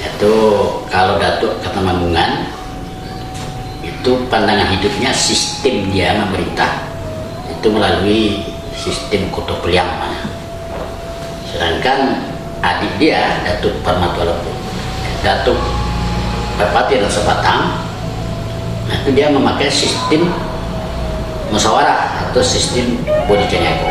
Yaitu kalau Datuk Ketemanggungan itu pandangan hidupnya sistem dia memerintah itu melalui sistem Koto Peliang. Sedangkan adik dia Datuk Parmatualapu, Datuk Bupati Rasa Batang, nah itu dia memakai sistem musyawarah atau sistem Bodi Caniago.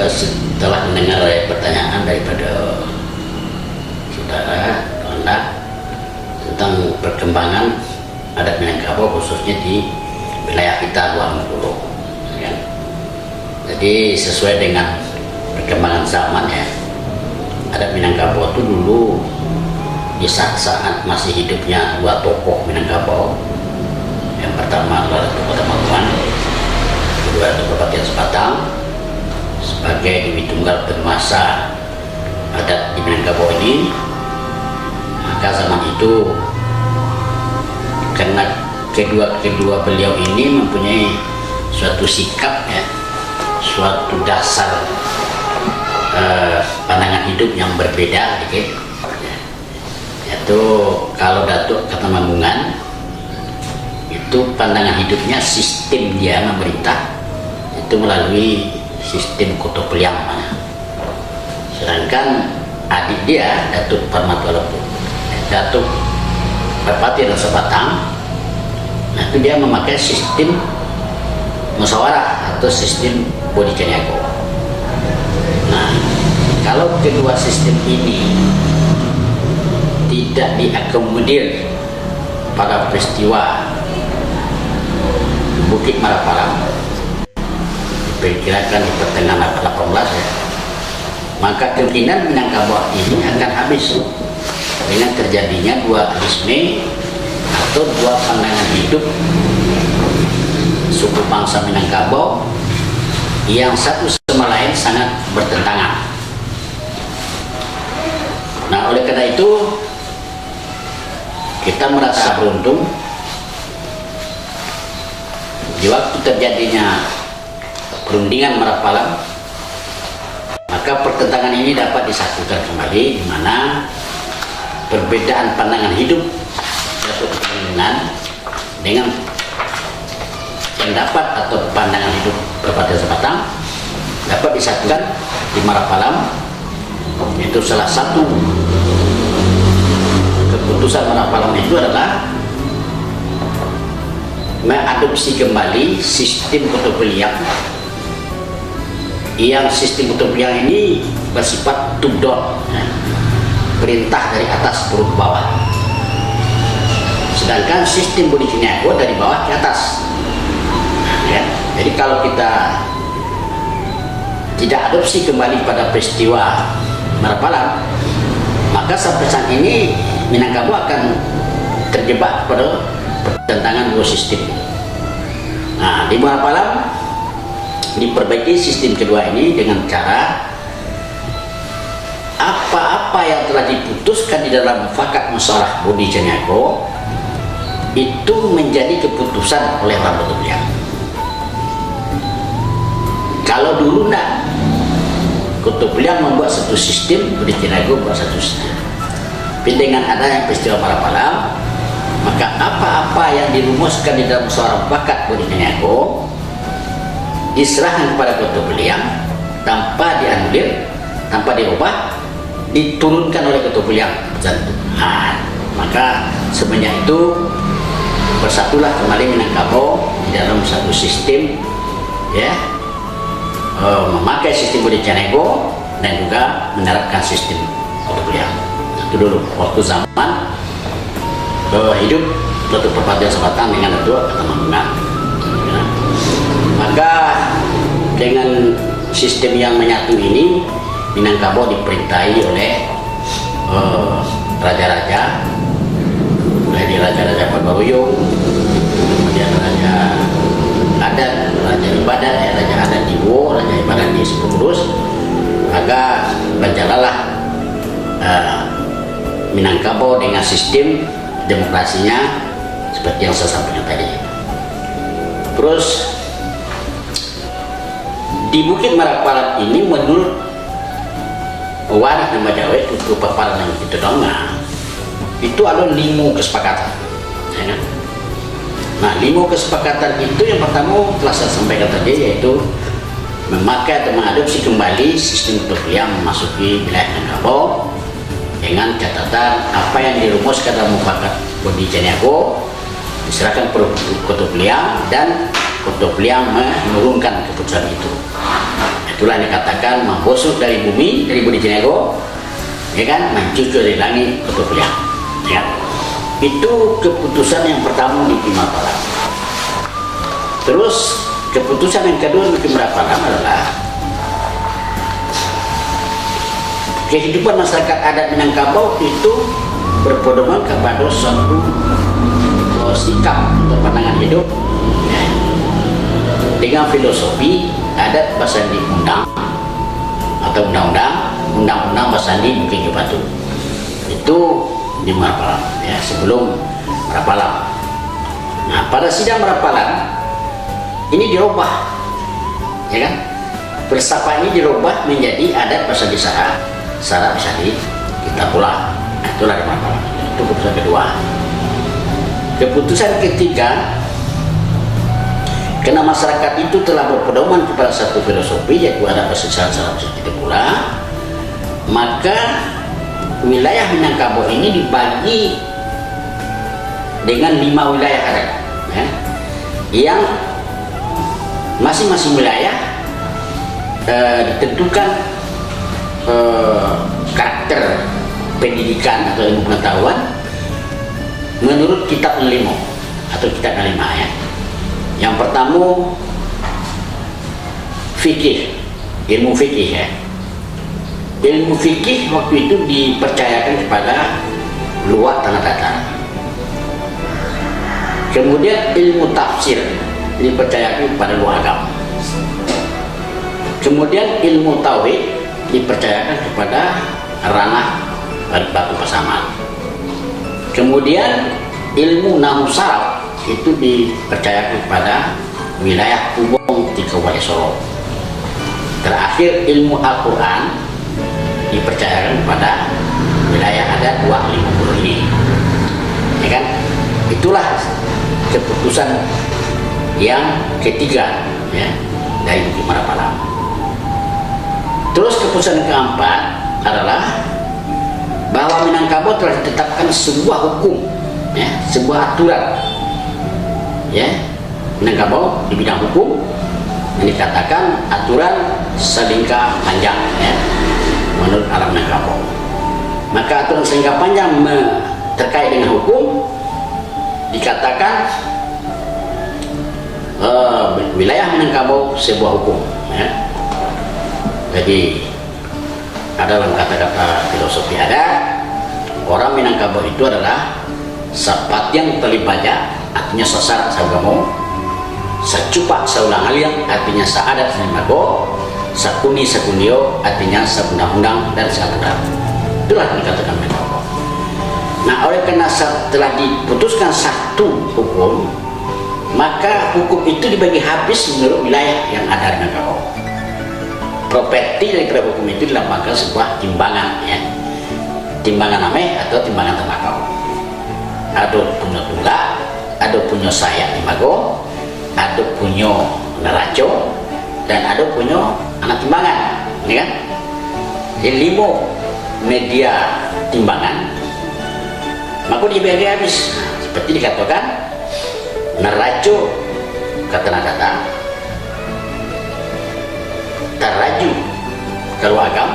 Setelah mendengar pertanyaan daripada saudara Anda tentang perkembangan adat Minangkabau khususnya di wilayah kita Luang Bulu, ya. Jadi sesuai dengan perkembangan zaman ya, adat Minangkabau itu dulu di saat masih hidupnya dua tokoh Minangkabau. Yang pertama adalah Datuk Ketemanggungan, kedua Datuk Bupati Rasa Batang sebagai Dewi Tunggal penguasa adat di Minangkabau ini. Maka zaman itu karena kedua beliau ini mempunyai suatu sikap ya, suatu dasar pandangan hidup yang berbeda, gitu. Yaitu kalau Datuk Ketemanggungan itu pandangan hidupnya sistem dia memerintah itu melalui sistem Koto Peliang. Sedangkan adik dia Datuk Parmatualapu, Datuk Bupati Rasa Batang, nah itu dia memakai sistem musyawarah atau sistem Bodi Caniago. Nah, kalau kedua sistem ini tidak diakomodir pada peristiwa Bukit Marapalang, diperkirakan di pertengahan abad 18 ya, maka kemungkinan Minangkabau ini akan habis dengan terjadinya dualisme atau dua pandangan hidup suku bangsa Minangkabau yang satu sama lain sangat bertentangan. Nah, oleh karena itu kita merasa beruntung di waktu terjadinya perundingan Marapalang, maka pertentangan ini dapat disatukan kembali, di mana perbedaan pandangan hidup Datuk Ketemanggungan dengan pendapat atau pandangan hidup Bupati Rasa Batang dapat disatukan di Marapalang. Itu salah satu keputusan Marapalang itu adalah mengadopsi kembali sistem Koto Peliang, yang sistem Koto Peliang ini bersifat top down, perintah dari atas turun ke bawah. Sedangkan sistem Bodi Caniago dari bawah ke atas, ya. Jadi kalau kita tidak adopsi kembali pada peristiwa Marapalang, maka sampai saat ini Minangkabau akan terjebak pada pertentangan dua sistem. Nah, di Marapalang diperbaiki sistem kedua ini dengan cara apa-apa yang telah diputuskan di dalam fakat musyawarah Bodi Caniago itu menjadi keputusan oleh orang Koto Peliang. Kalau dulu enggak, Koto Peliang membuat satu sistem, Bodi Caniago membuat satu sistem. Tapi dengan adanya peristiwa Marapalang, maka apa-apa yang dirumuskan di dalam musyawarah mufakat Bodi Caniago diserahkan kepada Koto Peliang tanpa dianulir, tanpa dirubah, diturunkan oleh Koto Peliang. Maka semenjak itu bersatulah kembali Minangkabau di dalam satu sistem, ya, memakai sistem Bodi Caniago dan juga menerapkan sistem Koto Peliang. Itu dulu waktu zaman hidup suatu perpaduan sabatan dengan dua ketenangan. Ya. Maka dengan sistem yang menyatu ini, Minangkabau diperintahi oleh raja-raja, dari raja-raja Pagawiyung, kemudian raja adat, raja ibadat, raja adat di Wo, raja ibadat di Sepurus. Maka berjalanlah Minangkabau dengan sistem demokrasinya seperti yang saya sampaikan tadi. Terus di Bukit Marapalan ini menurut waris nama Jawa itu paparan yang kita dengar itu ada 5 kesepakatan, ya kan? Nah, 5 kesepakatan itu yang pertama telah saya sampaikan tadi, yaitu memakai atau mengadopsi kembali sistem perkuliahan memasuki wilayah Minangkabau dengan catatan apa yang dirumuskan dalam mufakat Bodi Caniago diserahkan ke Kota Beliang dan Kota Beliang menurunkan keputusan itu. Itulah yang dikatakan membusuk dari bumi, dari Bodi Caniago, ya kan, mencucur dari langit Kota Beliang, ya. Itu keputusan yang pertama di Marapalan. Terus keputusan yang kedua di Marapalan adalah kehidupan masyarakat adat Minangkabau itu berpedoman kepada suatu sikap atau pandangan hidup, ya, dengan filosofi adat basandi undang atau undang-undang basandi Bukit Batu. Itu di Marapalan, ya, sebelum Marapalan. Nah, pada sidang Marapalan ini dirubah, ya kan? Filsafat ini dirubah menjadi adat basandi sara basandi kita pula. Nah, itulah di Marapalan. Itu keputusan kedua. Keputusan ketiga, karena masyarakat itu telah berpedoman kepada satu filosofi, yaitu adat basandi sara basandi kita pula, maka wilayah Minangkabau ini dibagi dengan 5 wilayah adat, ya, yang masing-masing wilayah ditentukan karakter pendidikan atau ilmu pengetahuan menurut kitab Ngelimo atau kitab Ngelima, ya. Yang pertama fikih, ilmu fikih, ya. Ilmu fikih waktu itu dipercayakan kepada luak tanah datar. Kemudian ilmu tafsir dipercayakan kepada luak agama. Kemudian ilmu tauhid dipercayakan kepada ranah batu pasaman. Kemudian ilmu nahwu saraf itu dipercayakan kepada wilayah Kubong di Kabupaten Solo. Terakhir ilmu Al-Quran dipercayakan kepada wilayah adat Wak Limukuro ini, ya kan? Itulah keputusan yang ketiga, ya, dari Bukit Marapalan. Terus keputusan keempat adalah bahwa Minangkabau telah ditetapkan sebuah hukum, ya, sebuah aturan, ya, Minangkabau di bidang hukum yang dikatakan aturan selingkah panjang, ya, menurut alam Minangkabau. Maka aturan selingkah panjang terkait dengan hukum dikatakan wilayah Minangkabau sebuah hukum, ya. Jadi ada dalam kata-kata filosofi adat, orang Minangkabau itu adalah sapat yang terlibaja, artinya sasar sagamo, sacupak saulang aliang, artinya saadat senimago, sakuni sakunio, artinya sabundang-undang dan sabundang. Itulah yang dikatakan Minangkabau. Nah, oleh karena telah diputuskan satu hukum, maka hukum itu dibagi habis menurut wilayah yang ada di Minangkabau. Properti dari hukum itu dilambangkan sebuah timbangan, ya, timbangan ameh atau timbangan tembakau. Ada punya tunggak, ada punya saya timago, ada punya neraco, dan ada punya anak timbangan, ini kan? Jadi 5 media timbangan, maka dibagi habis. Seperti dikatakan neraco kata-kata taraju kalau agam,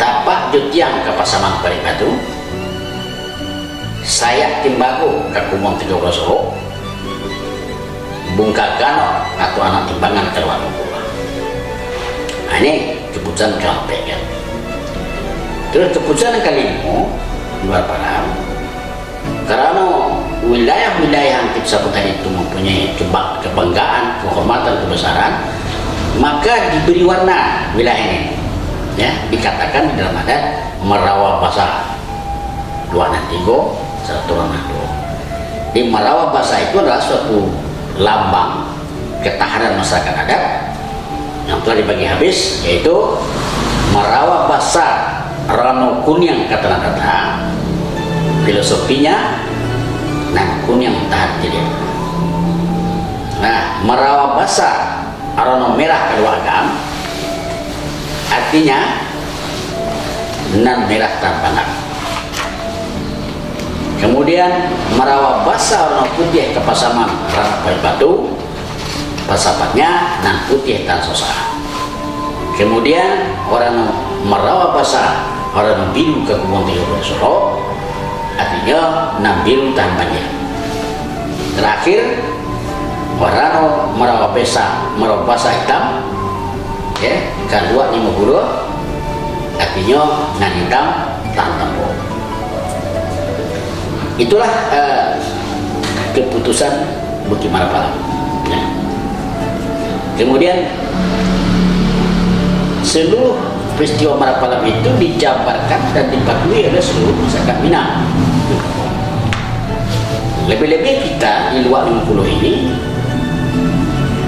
tapak jutiang ke pasaman Batu, saya timbago kakumong tiga Solo bungka gano atau anak timbangan keluar pula. Nah, ini keputusan KLP kan. Terus keputusan kelima luar palam karena wilayah-wilayah yang kita sebut tadi itu mempunyai kebanggaan, kehormatan, kebesaran, maka diberi warna wilayah ini. Ya, dikatakan di dalam adat Merawa Basa 263 162. Di Merawa Basa itu adalah suatu lambang ketahanan masyarakat adat yang telah dibagi habis, yaitu Merawa Basa Rano Kunyang kata-kata filosofinya nan kunyang tahan jadi. Nah, Merawa Basa Rano merah keluarga artinya nan merah tampangan. Kemudian Merawa Basa warna putih kepasaman rana batu pasapatnya nan putih tan sosa. Kemudian orang Merawa Basa orang biru ke Kebun Tiga Solo artinya nan biru tan banjir. Terakhir orang Merawa Basa hitam ya, kedua 50 artinya nan hitam tan tempo. Itulah keputusan Bukit Marapalang ya. Kemudian seluruh peristiwa Marapalang itu dijabarkan dan dipatuhi oleh seluruh masyarakat Minang. Lebih-lebih kita di luar 50 ini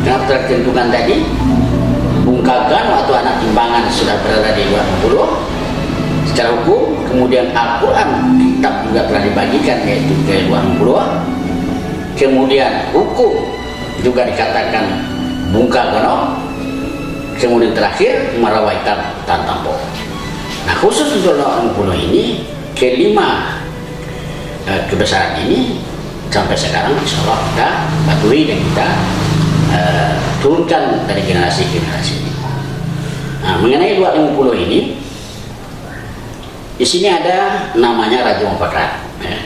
karena tertentukan tadi bungkagan atau anak timbangan sudah berada di luar 50 secara hukum, kemudian Al-Quran kitab juga telah dibagikan yaitu ke luar 50, kemudian hukum juga dikatakan bungkagan, kemudian terakhir Merawa hitam tan tampo. Nah, khusus untuk luar 50 ini kelima kebesaran ini sampai sekarang insya Allah kita patuhi dan kita turunkan dari generasi ke generasi. Nah, mengenai luar 50 ini, di sini ada namanya Raja Mufakat. Ya.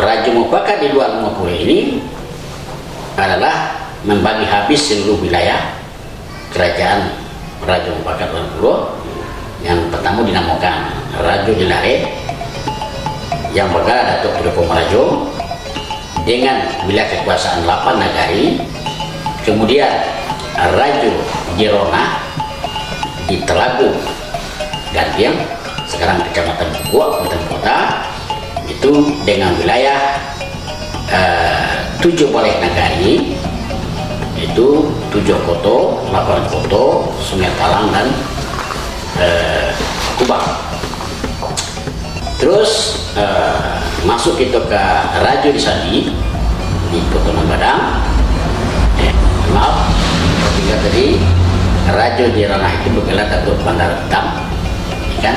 Raja Mufakat di luar 50 ini adalah membagi habis seluruh wilayah kerajaan Raja Mufakat 20. Yang pertama dinamakan Raja Jelare yang bakal Datuk Pudoko Marajo dengan wilayah kekuasaan 8 nagari. Kemudian Raja Jerona di Telagu Gantiang sekarang Kecamatan Bukuak, Kabupaten Kota, itu dengan wilayah 7 boleh nagari, itu 7 koto, 8 koto, Sungai Talang dan Kubang. Terus masuk itu ke Raja Disandi di Potongan Badang. Maaf, tinggal tadi Raja di ranah itu bergelar Datuk Bandar Hitam, kan?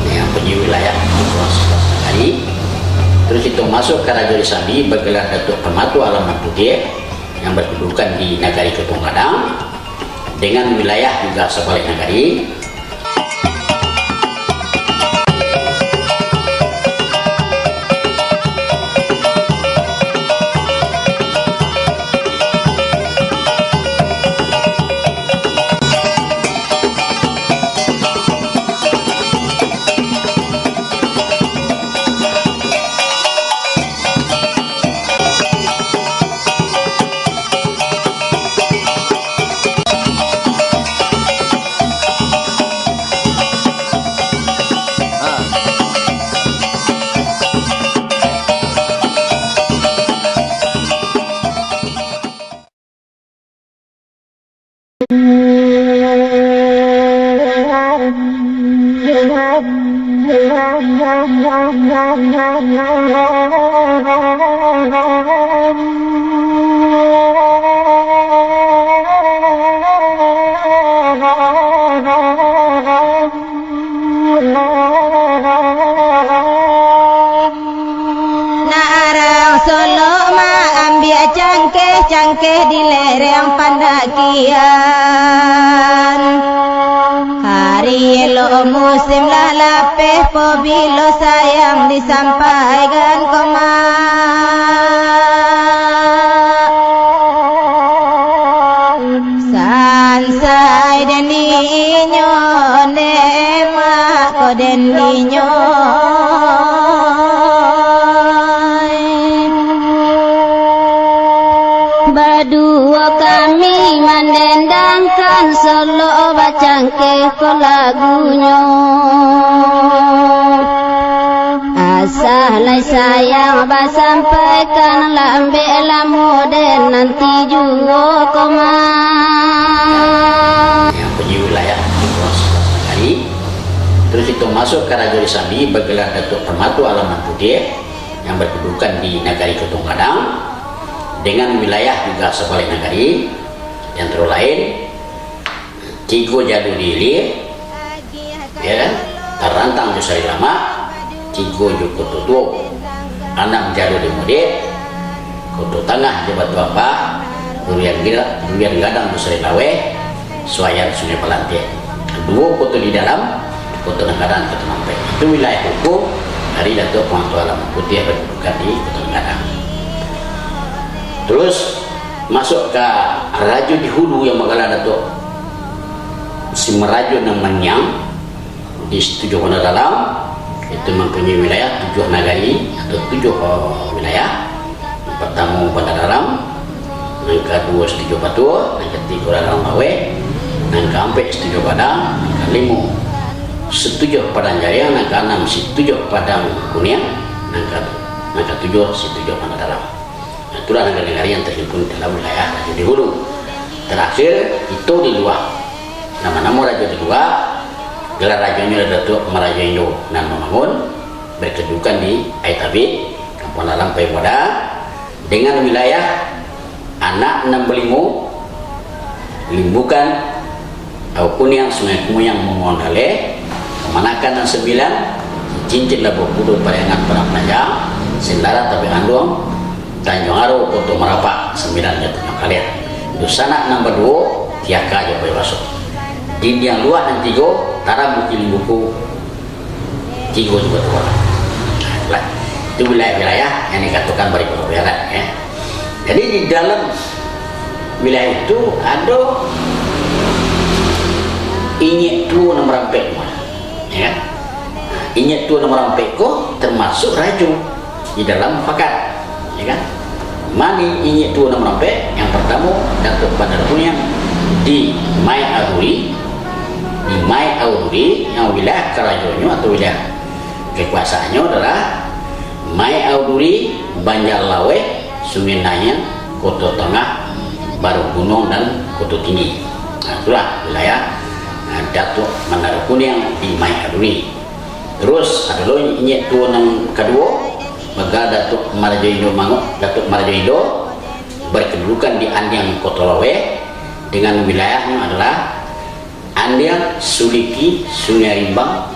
Yang punya wilayah hari. Terus itu masuk ke Raja Disandi bergelar Datuk Pematu Alaman Putih yang berkedudukan di Nagari Ketong Kadang dengan wilayah juga sebalik nagari. Cangkeh di lereng Pandakian, hari Lo musim lalapeh pobilo sayang disampaikan koma sansai dan niño nema ko den niño berdua kami mendendangkan solo bacangke ko lagunya asalai sayang basampaikan lambe lamoden nanti juga koma yang punya wilayah Nagari. Terus itu masuk ke Raja Sambi bergelar Datuk Permatu Alaman Putih yang berkedudukan di Nagari Ketong Gadang dengan wilayah juga sebagai Nagari yang terlain Tigo Jadu Dili, ya kan? Terantang Jusari Lama, Tigo Joko Tutu, Anam Jadu di Mudik, Koto Tengah Jebat Bapa, Durian Gadang Jusari Lawe, Suayan Sungai Pelantik. Dua koto di dalam, Koto Gadang Koto Mampai. Itu wilayah hukum dari Datuk Permatu Alaman Putih yang berkedudukan di Koto Gadang. Terus masuk ke Raja di Hulu yang mengalah Datuk si Merajo namanya di 7 kota dalam itu mempunyai wilayah 7 nagari atau 7 wilayah. Yang pertama pada dalam, yang kedua setuju Batu, yang ketiga dalam Bawe, yang keempat setuju Padang, yang kelima setuju Padang Jaya, yang keenam setuju Padang Kuning, yang ketujuh setuju pada dalam. Itulah negara-negara yang terhimpun dalam wilayah Raja di Hulu. Terakhir itu di luar. Nama-nama raja kedua, gelar rajanya Datuk Meraja Indo dan Membangun, berkedudukan di Aitabit, Kampung Dalam Paiwada, dengan wilayah anak 65, Limbukan, Kuning, Sungai Kumuyang, Mengondale, Kemanakan dan 9, Cincin Labuh Kudu, Pariangan, Padang Panjang, Sendara, Tapi Andong, Tanjung Aro, Koto Merapak, 9 jatuhnya kalian. Dusana nomor 2, Tiaka Jokowi Wasok. Di yang luar dan 3 Tara Bukit Limbuku 3 juga tua. Nah, itu wilayah-wilayah yang dikatakan berikut ya. Jadi di dalam wilayah itu ada inyek tua nomor rampek, ya. Inyek tua nomor rampek termasuk raju di dalam fakat, ya kan? Mani inyek tua nomor rampek yang pertama Datuk Bandar Kunyang di Mai Aruri. Di Mai Auduri yang wilayah kerajaannya atau wilayah kekuasaannya adalah Mai Auduri, Banjar Lawe, Sungai Nanyang, Koto Tengah, Baru Gunung dan Koto Tinggi. Nah, itulah wilayah Datuk Bandar Kunyang di Mai Auduri. Terus ada lo inyek tua yang kedua, maka Datuk Meraja Indo Datuk Meraja Indo berkedudukan di Andiang Koto Lawe dengan wilayahnya adalah Andiang, Suliki, Sungai Rimbang,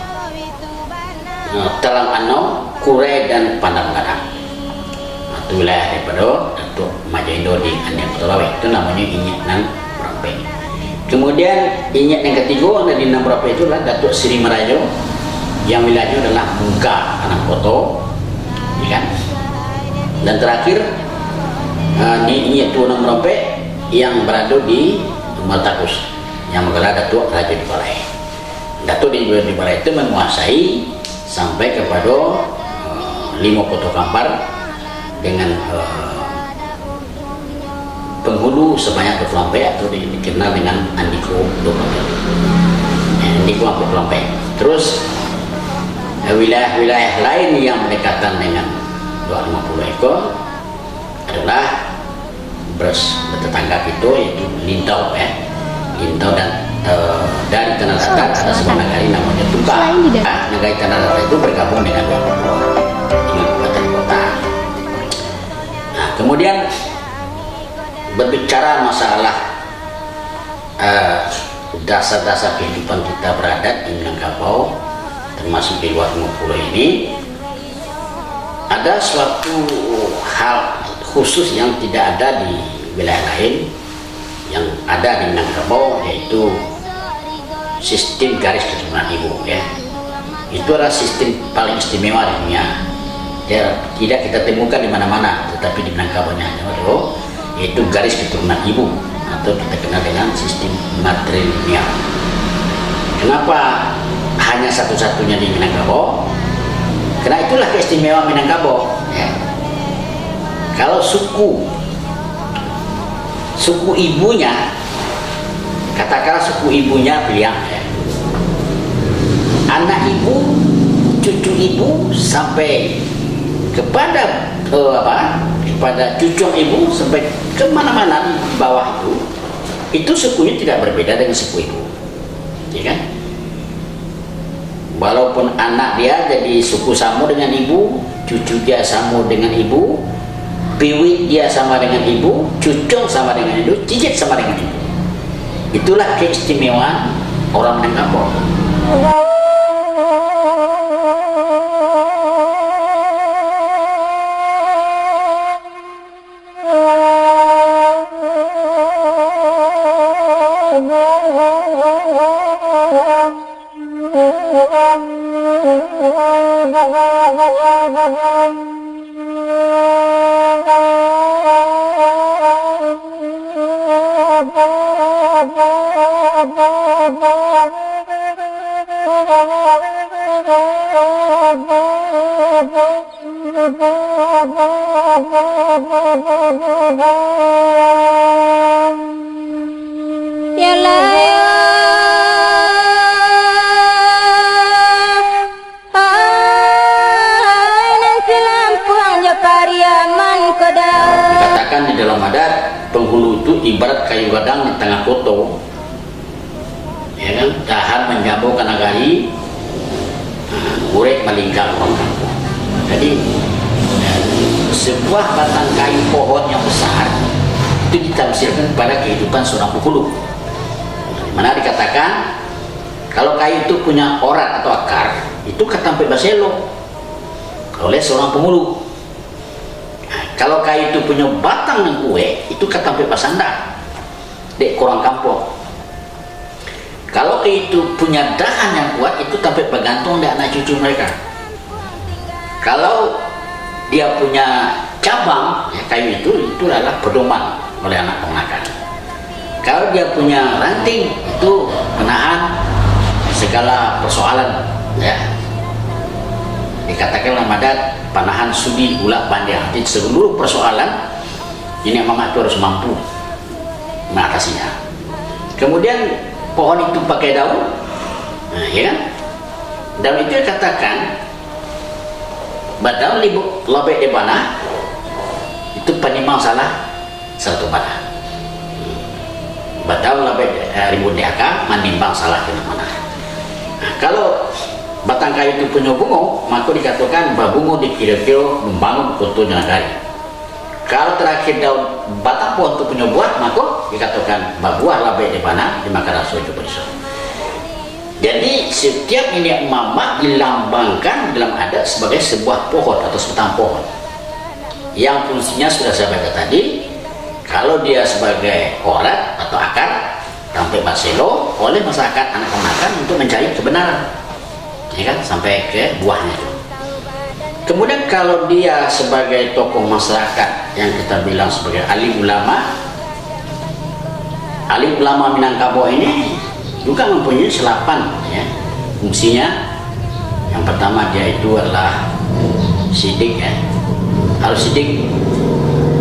Talang Anau, Kurai dan Pandang Gadang. Itu wilayah daripada Datuk Meraja Indo di Andiang Koto Lawe. Itu namanya inyek nan Rampe. Kemudian inyek yang ketiga ada di Nam Rampe itu adalah Datuk Sri Merajo yang wilayahnya adalah Muka Anak Koto, kan? Dan terakhir di inyek tua Nam Rampe yang berada di Matakus yang menggelar Datuk Raja di Balai. Datuk di Balai itu menguasai sampai kepada 5 kota Kampar dengan penghulu sebanyak 24 atau dikenal dengan Andiko 24. Andiko 24. Terus wilayah-wilayah lain yang berdekatan dengan 250 ekor adalah bertetangga itu yaitu Lintau, Lintau dan dari Tanah Datar ada sebuah negara namanya Tuka. Negara Tanah Datar itu bergabung dengan kabupaten kota. Nah, kemudian berbicara masalah dasar-dasar kehidupan kita beradat di Minangkabau, termasuk di luar Pulau ini, ada suatu hal khusus yang tidak ada di wilayah lain yang ada di Minangkabau, yaitu sistem garis keturunan ibu ya. Itu adalah sistem paling istimewa di dunia. Ya, tidak kita temukan di mana-mana, tetapi di Minangkabaunya hanya ada, yaitu garis keturunan ibu atau kita kenal dengan sistem matrilineal. Kenapa hanya satu-satunya di Minangkabau? Karena itulah keistimewaan Minangkabau. Ya. Kalau suku ibunya, katakanlah suku ibunya Priang, ya. Anak ibu, cucu ibu sampai kepada kepada cucu ibu sampai kemana-mana di bawah itu sukunya tidak berbeda dengan suku ibu, ya kan? Walaupun anak dia jadi suku sama dengan ibu, cucu dia sama dengan ibu, piwik dia sama dengan ibu, cucung sama dengan ibu, cicit sama dengan ibu. Itulah keistimewaan orang Minangkabau. Dikatakan di dalam adat, penghulu itu ibarat kayu gadang di tengah koto, ya kan? Dahan menjambau kana gali, urek melingkar orang kampung. Jadi sebuah batang kayu pohon yang besar itu ditafsirkan pada kehidupan seorang penghulu. Mana dikatakan kalau kayu itu punya orat atau akar, itu katampe baselo oleh seorang penghulu. Kalau kayu itu punya batang yang kue, itu katampe basanda dek korang kampung. Kalau kayu itu punya dahan yang kuat, itu tampe bergantung dek anak cucu mereka. Kalau dia punya cabang, ya, kayu itu adalah pedoman oleh anak ponakan. Kalau dia punya ranting, itu menahan segala persoalan, ya. Dikatakan dalam adat panahan sudi ulak bandia. Jadi seluruh persoalan ini mamak itu harus mampu mengatasinya. Kemudian pohon itu pakai daun, nah, ya kan? Daun itu dikatakan badaun lobek di bana itu penimang salah satu bana. Badaun lobek ribut di akar menimbang salah kena mana. Nah, kalau batang kayu itu punya bungo, maka dikatakan babungo dikira-kira membangun koto nagari. Kalau terakhir daun batang pohon itu punya buah, maka dikatakan babuah labe di mana di makara sojo bersama. Jadi setiap ini mamak dilambangkan dalam adat sebagai sebuah pohon atau sebatang pohon yang fungsinya sudah saya baca tadi. Kalau dia sebagai orat atau akar sampai baselo oleh masyarakat anak ponakan untuk mencari kebenaran, ya kan, sampai ke buahnya itu. Kemudian kalau dia sebagai tokoh masyarakat yang kita bilang sebagai alim ulama Minangkabau ini juga mempunyai 8 ya, fungsinya. Yang pertama dia itu adalah sidik, ya. Harus sidik,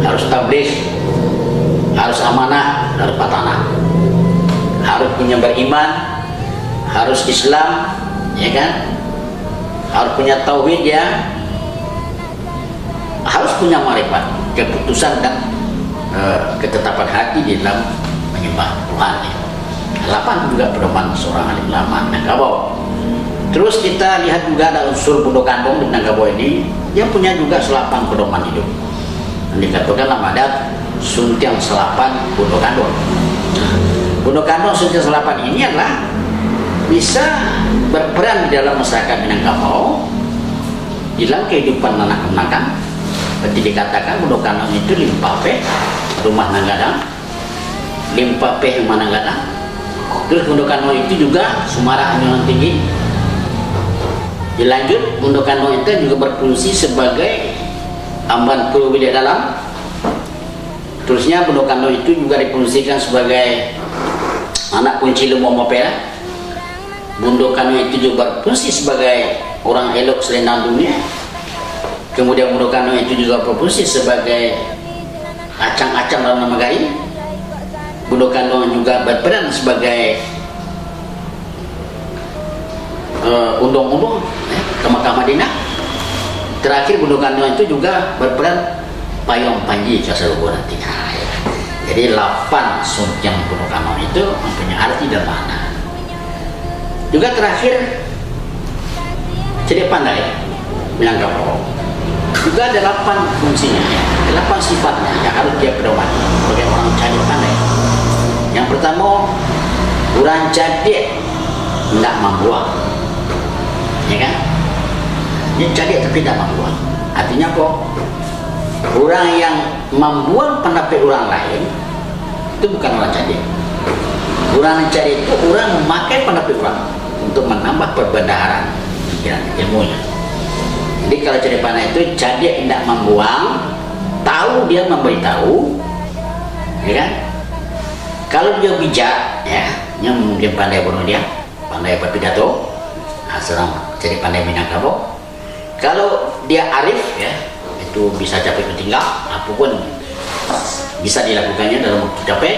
harus tabligh, harus amanah, harus patanah, harus punya beriman, harus Islam, ya kan, harus punya tauhid, ya, harus punya marifat, keputusan dan ketetapan hati di dalam menyembah Tuhan, ya. 8 juga pedoman seorang alim ulama Minangkabau. Terus kita lihat juga ada unsur Bondo Kandong di Minangkabau ini, dia punya juga 8 pedoman hidup. Dikatakan dalam adat Suntiang Selapan Bondo Kandong. Bondo Kandong Suntiang Selapan ini adalah bisa berperan di dalam masyarakat Minangkabau di dalam kehidupan anak ponakan. Berarti dikatakan Bondo Kandong itu limpah pe rumah nanggadang, limpah pe rumah nanggadang, Terus Mundokano itu juga Sumara Anyonan Tinggi. Dilanjut, Mundokano itu juga berfungsi sebagai Amban Pulau Widya Dalam. Terusnya Mundokano itu juga difungsikan sebagai anak kunci Lumo Mopera. Mundokano itu juga berfungsi sebagai orang elok selendang dunia. Kemudian Mundokano itu juga berfungsi sebagai acang-acang dalam nama Gai. Mundokano juga berperan sebagai undang-undang ke Makkah Madinah. Terakhir Mundokano itu juga berperan payung panji jasa luhur nantinya. Jadi 8 suntiang Mundokano itu mempunyai arti dan makna. Juga terakhir Cedek Pandai Minangkabau juga ada 8 fungsinya, 8 sifatnya yang harus dia pedomani sebagai orang Cedek Pandai. Yang pertama, orang Cedek tidak membuang, ya kan? Ini Cedek tapi tidak membuang. Artinya apa? Orang yang membuang pendapat orang lain itu bukan orang Cedek. Orang Cedek itu orang memakai pendapat orang untuk menambah perbendaharaan pikiran ilmunya. Jadi kalau Cedek Pandai itu Cedek tidak membuang, tahu dia memberitahu, ya kan? Kalau dia bijak, ya, yang mungkin pandai bunuh dia, pandai berpidato, serang Cedek Pandai Minangkabau. Kalau dia arif, ya, itu bisa capai ketinggal, apapun bisa dilakukannya dalam waktu capai.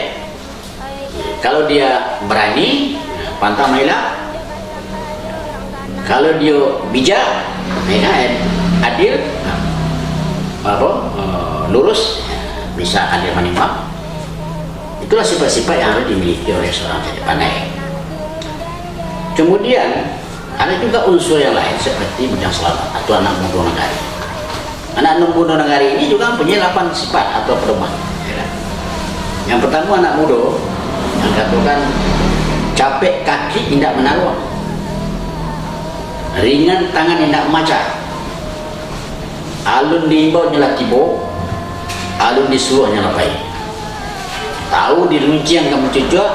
Kalau dia berani, pantang mengelak. Kalau dia bijak, ya, adil, lurus, bisa adil menimbang. Itulah sifat-sifat yang harus dimiliki oleh seorang Cedek Pandai. Kemudian ada juga unsur yang lain seperti bujang selamat atau anak muda negari. Anak muda negari ini juga mempunyai 8 sifat atau pedoman. Yang pertama, anak muda yang katakan capek kaki tidak menaruh, ringan tangan tidak maca, alun diimbau nyala tibo, alun disuruh nyala pai. Tahu dirunci yang kamu cucuk,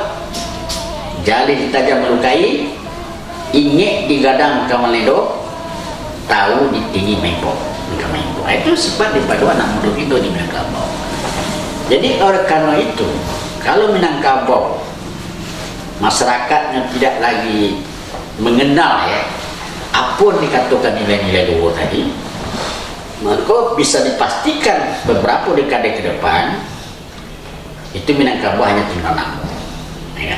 jali ditajam melukai, ingek digadang kamu ledo, tahu ditinggi mempok. Itu sifat daripada anak muda itu di Minangkabau. Jadi oleh karena itu, kalau Minangkabau masyarakatnya tidak lagi mengenal, ya, apa dikatakan nilai-nilai luhur tadi, maka bisa dipastikan beberapa dekade ke depan itu Minangkabau hanya tinggal nama, ya.